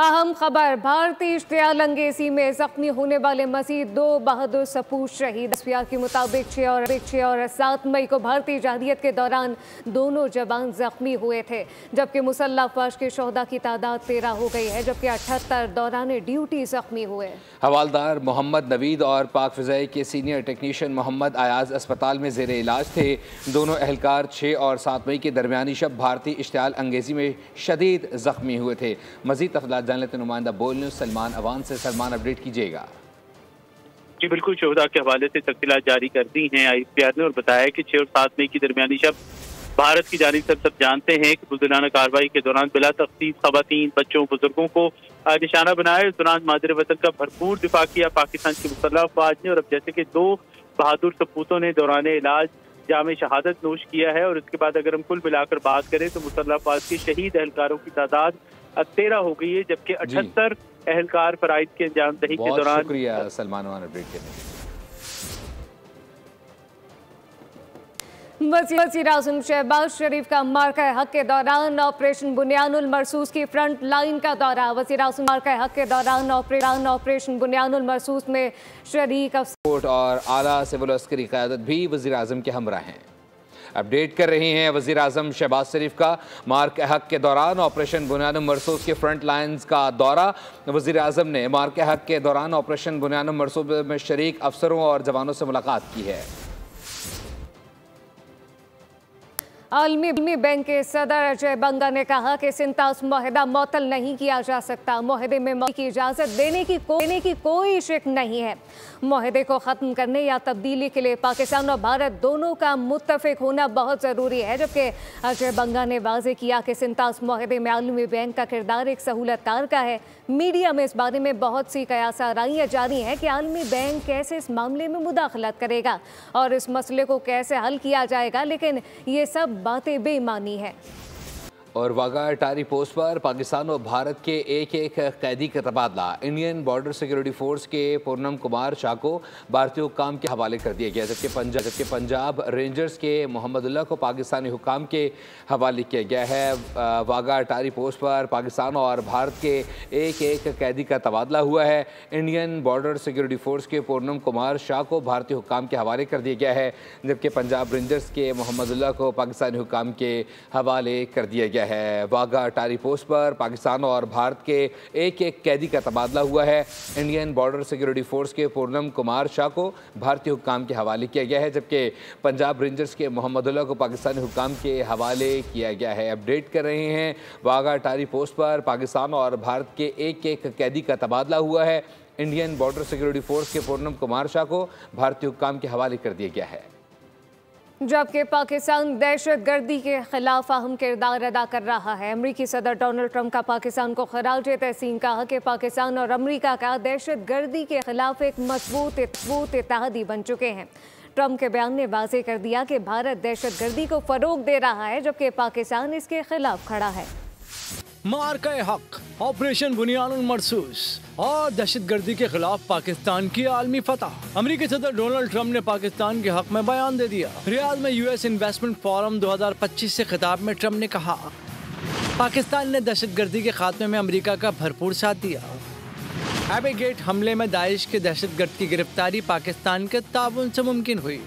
अहम खबर, भारतीय इश्तियाल अंगेजी में जख्मी होने वाले मजीद 2 बहादुर सपूत शहीद। एसपीआर के मुताबिक 6 और 7 मई को भारतीय जहरियत के दौरान दोनों जवान जख्मी हुए थे, जबकि मुसल्लह अफवाज के शोहदा की तादाद 13 हो गई है, जबकि 78 दौरान ड्यूटी जख्मी हुए। हवालदार मोहम्मद नवीद और पाक फिजाई के सीनियर टेक्नीशियन मोहम्मद अयाज अस्पताल में जेर इलाज थे। दोनों एहलकार 6 और 7 मई के दरमियानी शब भारतीय इश्तियाल अंगेजी में शदीद जख्मी हुए थे। मजीद तफसीलात जान लेते नुमाइंदा बोल न्यूज़ सलमान अवान से। सलमान, अपडेट कीजिएगा। जी बिल्कुल, शोहदा के हवाले से तफसीलात जारी कर दी हैं आईएसपीआर ने और बताया कि 6 और 7 मई की दरमियानी शब भारत की जानिब से सब जानते हैं कि बुज़दिलाना कार्रवाई के दौरान बिला तख्तीस खवातीन, बच्चों, बुजुर्गों को निशाना बनाया। इस दौरान मादर वतन का भरपूर दिफा किया पाकिस्तान की मुसल्लह अफवाज ने। और अब जैसे कि 2 बहादुर सपूतों ने दौरान इलाज जामे शहादत नोश किया है और इसके बाद अगर हम कुल मिलाकर बात करें तो मुसल्लह अफवाज के शहीद एहलकारों की तादाद 13 हो गई है, जबकि 78 एहलकार फराइज के अंजाम दही के दौरान। शुक्रिया सलमान अपडेट करने के लिए। वज़ीर आज़म शहबाज शरीफ का मार्का हक के दौरान ऑपरेशन बुनियानुल मरसूस की फ्रंट लाइन का दौरा। वज़ीर आज़म मार्का हक के दौरान ऑपरेशन बुनियानुल मरसूस में शरीक अफसर और आला सिविल अस्करी क़यादत भी वज़ीर आज़म के हमरा हैं। अपडेट कर रहे हैं वज़ीर आज़म शहबाज शरीफ का मार्का हक के दौरान ऑपरेशन बुनियानुल मरसूस के फ्रंट लाइन्स का दौरा। वज़ीर आज़म ने मार्का हक के दौरान ऑपरेशन बुनियानुल मरसूस में शरीक अफसरों और जवानों से मुलाकात की है। आलमी बैंक के सदर अजय बंगा ने कहा कि सिंतास मुआहदा मुअत्तल नहीं किया जा सकता। मुआहदे में मौत की इजाज़त देने की कोई शिक नहीं है। मुआहदे को ख़त्म करने या तब्दीली के लिए पाकिस्तान और भारत दोनों का मुत्तफ़िक होना बहुत ज़रूरी है, जबकि अजय बंगा ने वाज़ेह किया कि सिंतास मुआहदे में आलमी बैंक का किरदार एक सहूलतकार का है। मीडिया में इस बारे में बहुत सी कयास आराइयाँ जारी हैं कि आलमी बैंक कैसे इस मामले में मुदाखलत करेगा और इस मसले को कैसे हल किया जाएगा, लेकिन ये सब बातें बेईमानी है। और वाघा अटारी पोस्ट पर पाकिस्तान और भारत के एक कैदी का तबादला। इंडियन बॉर्डर सिक्योरिटी फोर्स के पूनम कुमार शाह को भारतीय हुक्काम के हवाले कर दिया गया, जबकि पंजाब रेंजर्स के मोहम्मदुल्लाह को पाकिस्तानी हुक्काम के हवाले किया गया है। वाघा अटारी पोस्ट पर पाकिस्तान और भारत के एक कैदी का तबादला हुआ है। इंडियन बॉर्डर सिक्योरिटी फोर्स के पूनम कुमार शाह को भारतीय हुक्काम के हवाले कर दिया गया है, जबकि पंजाब रेंजर्स के मोहम्मदुल्लाह को पाकिस्तानी हुक्काम के हवाले कर दिया गया है। वाघा अटारी पोस्ट पर पाकिस्तान और भारत के एक कैदी का तबादला हुआ है। इंडियन बॉर्डर सिक्योरिटी फोर्स के पूनम कुमार शाह को भारतीय हुक्काम के हवाले किया गया है, जबकि पंजाब रेंजर्स के मोहम्मदुल्लाह को पाकिस्तानी हुक्काम के हवाले किया गया है। अपडेट कर रहे हैं वाघा अटारी पोस्ट पर पाकिस्तान और भारत के एक कैदी का तबादला हुआ है। इंडियन बॉर्डर सिक्योरिटी फोर्स के पूनम कुमार शाह को भारतीय हुक्काम के हवाले कर दिया गया है, जबकि पाकिस्तान दहशतगर्दी के खिलाफ अहम किरदार अदा कर रहा है। अमरीकी सदर डोनाल्ड ट्रंप का पाकिस्तान को खराज तहसीन कहा कि पाकिस्तान और अमरीका का दहशतगर्दी के खिलाफ एक मजबूत इत्तेहादी बन चुके हैं। ट्रंप के बयान ने वाज़ेह कर दिया कि भारत दहशतगर्दी को फरोग दे रहा है, जबकि पाकिस्तान इसके खिलाफ खड़ा है। मार्का हक, ऑपरेशन बुनियानुल मरसूस और दहशतगर्दी के खिलाफ पाकिस्तान की आलमी फतह। अमेरिकी सदर डोनाल्ड ट्रंप ने पाकिस्तान के हक में बयान दे दिया। रियाद में यूएस इन्वेस्टमेंट फोरम 2025 से खिताब में ट्रंप ने कहा, पाकिस्तान ने दहशतगर्दी के खात्मे में अमेरिका का भरपूर साथ दिया। एबे गेट हमले में दाइश के दहशतगर्द की गिरफ्तारी पाकिस्तान के ताउन से मुमकिन हुई।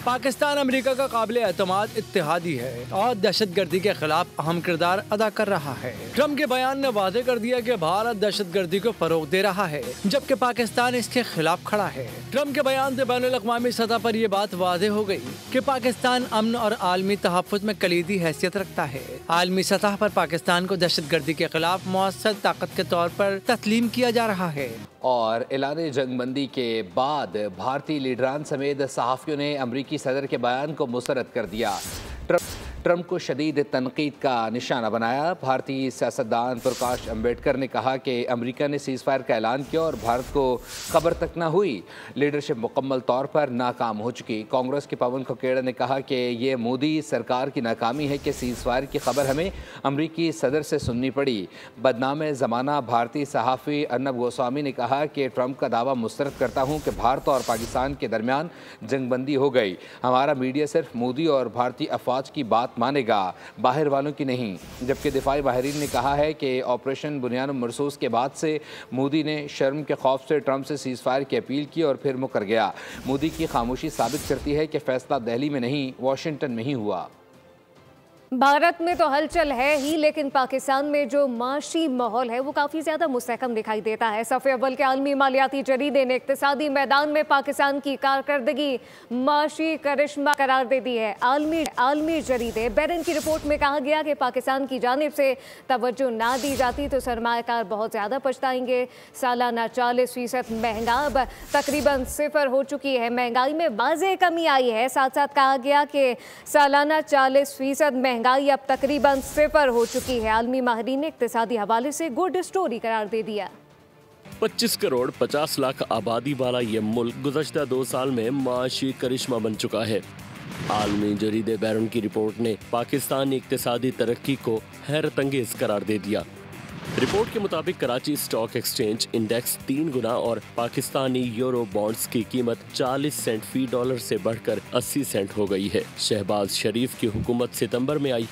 पाकिस्तान अमेरिका का काबिल एतमाद इत्तेहादी है और दहशतगर्दी के खिलाफ अहम किरदार अदा कर रहा है। ट्रंप के बयान ने वादे कर दिया कि भारत दहशतगर्दी को फरोग दे रहा है, जबकि पाकिस्तान इसके खिलाफ खड़ा है। ट्रंप के बयान से बैनुल-अक़वामी सतह पर यह बात वादे हो गई कि पाकिस्तान अमन और आलमी तहफ़्फ़ुज़ में कलीदी हैसियत रखता है। आलमी सतह पर पाकिस्तान को दहशतगर्दी के खिलाफ मौसर ताकत के तौर पर तस्लीम किया जा रहा है। और ऐलान जंगबंदी के बाद भारतीय लीडरान समेत सहाफ़ियों ने अमरीकी सदर के बयान को मुस्तरद कर दिया। ट्रंप को शदीद तनकीद का निशाना बनाया। भारतीय सियासतदान प्रकाश अम्बेडकर ने कहा कि अमेरिका ने सीज़ फायर का ऐलान किया और भारत को खबर तक न हुई। लीडरशिप मुकम्मल तौर पर नाकाम हो चुकी। कांग्रेस के पवन खकेड़ा ने कहा कि ये मोदी सरकार की नाकामी है कि सीज़ फायर की खबर हमें अमरीकी सदर से सुननी पड़ी। बदनाम ज़माना भारतीय सहाफ़ी अर्नब गोस्वामी ने कहा कि ट्रंप का दावा मुस्तरद करता हूँ कि भारत और पाकिस्तान के दरमियान जंगबंदी हो गई। हमारा मीडिया सिर्फ मोदी और भारतीय अफवाज की बात बात मानेगा, बाहर वालों की नहीं। जबकि दिफाई माहिरीन ने कहा है कि ऑपरेशन बुनियान मरसूस के बाद से मोदी ने शर्म के खौफ से ट्रंप से सीज़ फायर की अपील की और फिर मुकर गया। मोदी की खामोशी साबित करती है कि फैसला दिल्ली में नहीं, वाशिंगटन में ही हुआ। भारत में तो हलचल है ही, लेकिन पाकिस्तान में जो माशी माहौल है वो काफ़ी ज़्यादा मुस्तहकम दिखाई देता है। सफ़े अव्वल के आलमी मालियाती जरीदे ने इक़्तिसादी मैदान में पाकिस्तान की कारकर्दगी माशी करिश्मा करार दे दी है। आलमी जरीदे बैरन की रिपोर्ट में कहा गया कि पाकिस्तान की जानिब से तवज्जो ना दी जाती तो सरमायाकार बहुत ज़्यादा पछताएंगे। सालाना 40% महंगा अब तकरीबन सिफर हो चुकी है। महंगाई में वाज़ेह कमी आई है। साथ साथ कहा गया कि सालाना 40% महंगाई अब तकरीबन सिफर हो चुकी है। आलमी माहिरीन ने इक्तिसादी हवाले से गुड स्टोरी करार दे दिया। 25 करोड़ 50 लाख आबादी वाला ये मुल्क गुज़श्ता 2 साल में माशी करिश्मा बन चुका है। आलमी जरीदे बैरन की रिपोर्ट ने पाकिस्तानी इक्तिसादी तरक्की को हैरत अंगेज करार दे दिया। रिपोर्ट के मुताबिक कराची स्टॉक एक्सचेंज इंडेक्स 3 गुना और पाकिस्तानी यूरो बॉन्ड्स की कीमत 40 सेंट फी डॉलर से बढ़कर 80 सेंट हो गई है। शहबाज शरीफ की हुकूमत सितंबर में आई।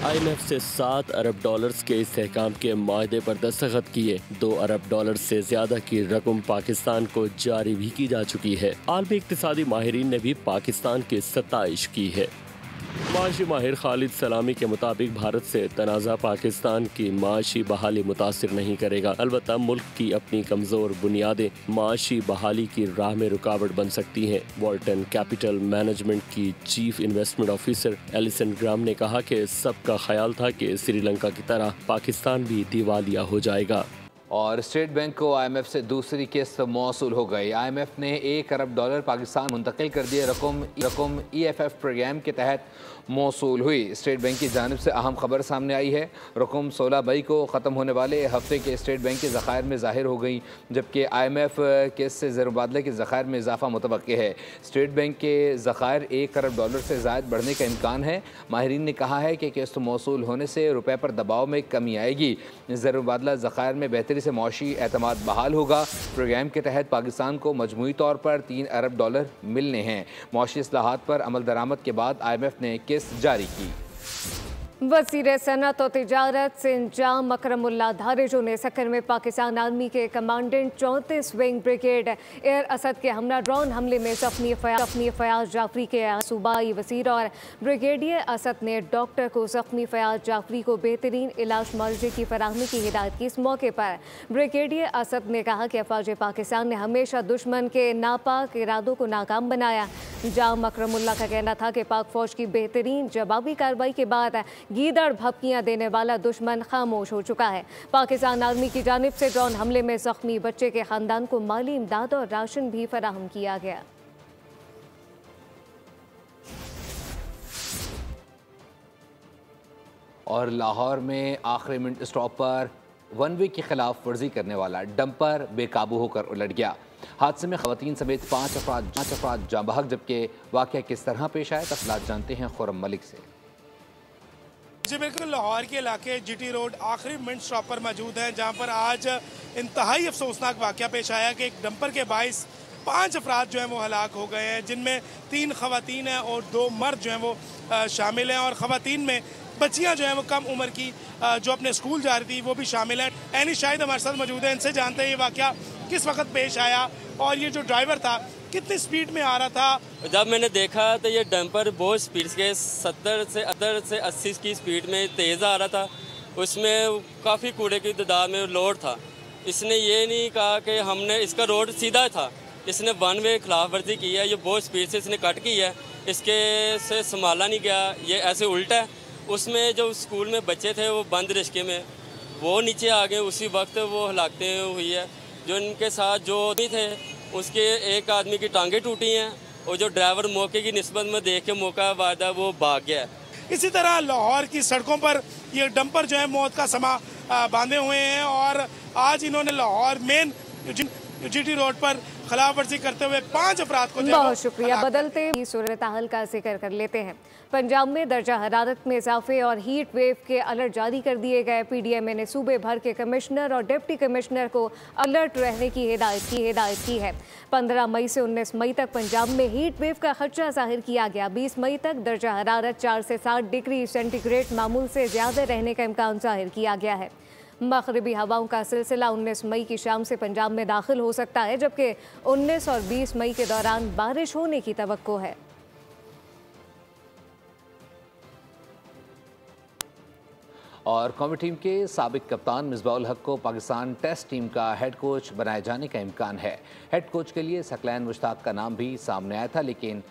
IMF से 7 अरब डॉलर्स के इस्तेहकाम के माहदे पर दस्तखत किए। 2 अरब डॉलर से ज्यादा की रकम पाकिस्तान को जारी भी की जा चुकी है। आलमी इक्तिसादी माहिरीन ने भी पाकिस्तान की सताइश की है। माशी माहिर खालिद सलामी के मुताबिक भारत से तनाज़ा पाकिस्तान की माशी बहाली मुतासिर नहीं करेगा। अलबत्ता मुल्क की अपनी कमज़ोर बुनियादें माशी बहाली की राह में रुकावट बन सकती हैं। वॉल्टन कैपिटल मैनेजमेंट की चीफ इन्वेस्टमेंट ऑफिसर एलिसन ग्राम ने कहा कि सबका ख्याल था कि श्रीलंका की तरह पाकिस्तान भी दिवालिया हो जाएगा। और स्टेट बैंक को IMF से दूसरी किस्त मौसूल हो गई। IMF ने 1 अरब डॉलर पाकिस्तान मुंतकिल कर दिए। रकम EFF प्रोग्राम के तहत मौसूल हुई। स्टेट बैंक की जानिब से अहम खबर सामने आई है। रकम 16 मई को ख़त्म होने वाले हफ्ते के स्टेट बैंक के ज़खायर में ज़ाहिर हो गई, जबकि IMF किस्त से ज़र मुबादले के ज़खायर में इजाफा मुतवक्के है। स्टेट बैंक के ज़खायर 1 अरब डॉलर से ज़ायद बढ़ने का इम्कान है। माहिरीन ने कहा है कि किस्त मौसूल होने से रुपये पर दबाव में कमी आएगी। ज़र मुबादला ज़खायर में बेहतरी से मौशी एतमाद बहाल होगा। प्रोग्राम के तहत पाकिस्तान को मजमूई तौर पर 3 अरब डॉलर मिलने हैं। मौशी इस्लाहात पर अमल दरामद के बाद IMF ने किस्त जारी की। वज़ीर सनअत और तिजारत सिंजाम अकरमुल्लाह धारेजो ने सक्कर में पाकिस्तान आर्मी के commandant 34 wing brigade air Asad के हमला ड्रोन हमले में ज़ख्मी फयाज जाफरी के सूबाई वज़ीर और ब्रिगेडियर असद ने डॉक्टर को ज़ख्मी फयाज जाफरी को बेहतरीन इलाज मुआवजे की फराहमी की हिदायत की। इस मौके पर ब्रिगेडियर असद ने कहा कि अफवाज पाकिस्तान ने हमेशा दुश्मन के नापाक इरादों को नाकाम बनाया। जाम अकरमुल्लाह का कहना था कि पाक फौज की बेहतरीन जवाबी कार्रवाई के बाद गीदड़ भपकियां देने वाला दुश्मन खामोश हो चुका है। पाकिस्तान आर्मी की जानिब से ड्रोन हमले में जख्मी बच्चे के खानदान को माली इमदाद और राशन भी फराहम किया गया। और लाहौर में आखिरी मिनट स्टॉप पर वन वे की खिलाफ वर्जी करने वाला डंपर बेकाबू होकर उलट गया। हादसे में खवातीन समेत 5 अफराद जाँ बहक। जबकि वाक़या किस तरह पेश आया, तफसीलात जानते हैं खुर्रम मलिक से। जी बिल्कुल, लाहौर के इलाके GT रोड आखिरी मिनट स्टॉप पर मौजूद हैं, जहां पर आज इंतहाई अफसोसनाक वाक़या पेश आया कि एक डंपर के बाइस 5 अफराद जो हैं वो हलाक हो गए हैं, जिनमें 3 खवातीन हैं और 2 मर्द जो हैं वो शामिल हैं। और खवातीन में बच्चियां जो हैं वो कम उम्र की जो अपने स्कूल जा रही थी वो भी शामिल हैं। एनी शाहिद हमारे साथ मौजूद है, इनसे जानते हैं ये वाक़या किस वक्त पेश आया और ये जो ड्राइवर था कितनी स्पीड में आ रहा था। जब मैंने देखा तो ये डंपर बहुत स्पीड से 70 से 80 की स्पीड में तेज़ आ रहा था। उसमें काफ़ी कूड़े की तादाद में लोड था। इसने ये नहीं कहा कि हमने इसका रोड सीधा था, इसने वन वे खिलाफ वर्जी की है। ये बहुत स्पीड से इसने कट की है, इसके से संभाला नहीं गया, ये ऐसे उल्टा है। उसमें जो स्कूल में बच्चे थे वो बंद रिश्के में वो नीचे आ गए, उसी वक्त वो हलाकतें हुई है। जो इनके साथ जो थे उसके एक आदमी की टांगें टूटी हैं और जो ड्राइवर मौके की निस्बत में देख के मौका वादा वो भाग गया है। इसी तरह लाहौर की सड़कों पर ये डंपर जो है मौत का समा बांधे हुए हैं और आज इन्होंने लाहौर मेन GT रोड पर खिलाफ वर्जी करते हुए 5 अफराद को बहुत शुक्रिया। बदलते सूरत हाल का जिक्र कर लेते हैं। पंजाब में दर्जा हरारत में इजाफे और हीट वेव के अलर्ट जारी कर दिए गए। पीडीएमए ने सूबे भर के कमिश्नर और डिप्टी कमिश्नर को अलर्ट रहने की हिदायत की है। 15 मई से 19 मई तक पंजाब में हीट वेव का खदशा जाहिर किया गया। 20 मई तक दर्जा हरारत 4 से 7 डिग्री सेंटीग्रेड मामूल से ज़्यादा रहने का इम्कान जाहिर किया गया है। मगरबी हवाओं का सिलसिला 19 मई की शाम से पंजाब में दाखिल हो सकता है, जबकि 19 और 20 मई के दौरान बारिश होने की तवक्को है। और कौमी टीम के साबिक कप्तान मिसबाउल हक को पाकिस्तान टेस्ट टीम का हेड कोच बनाए जाने का इम्कान है। हेड कोच के लिए सकलैन मुश्ताक का नाम भी सामने आया था, लेकिन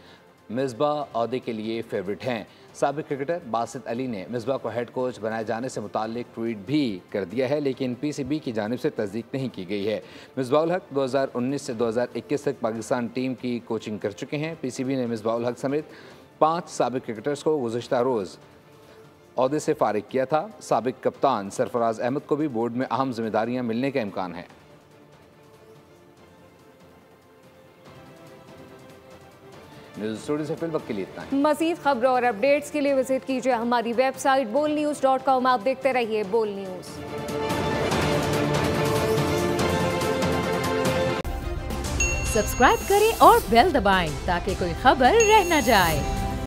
मिसबा ओहदे के लिए फेवरेट हैं। साबिक क्रिकेटर बासित अली ने मिसबा को हेड कोच बनाए जाने से मुताल्लिक ट्वीट भी कर दिया है, लेकिन पीसीबी की जानिब से तस्दीक नहीं की गई है। मिसबाउल हक 2019 से 2021 तक पाकिस्तान टीम की कोचिंग कर चुके हैं। पीसीबी ने मिसबाउल हक समेत 5 साबिक क्रिकेटर्स को गुज़श्ता रोज़ ओहदे से फारिग किया था। साबिक कप्तान सरफराज अहमद को भी बोर्ड में अहम जिम्मेदारियां मिलने का इम्कान है। न्यूज़ स्टूडियो से फिल वक्त के लिए इतना ही। मज़ीद खबरों और अपडेट्स के लिए विजिट कीजिए हमारी वेबसाइट bolnews.com। आप देखते रहिए बोल न्यूज़। सब्सक्राइब करें और बेल दबाएं ताकि कोई खबर रह न जाए।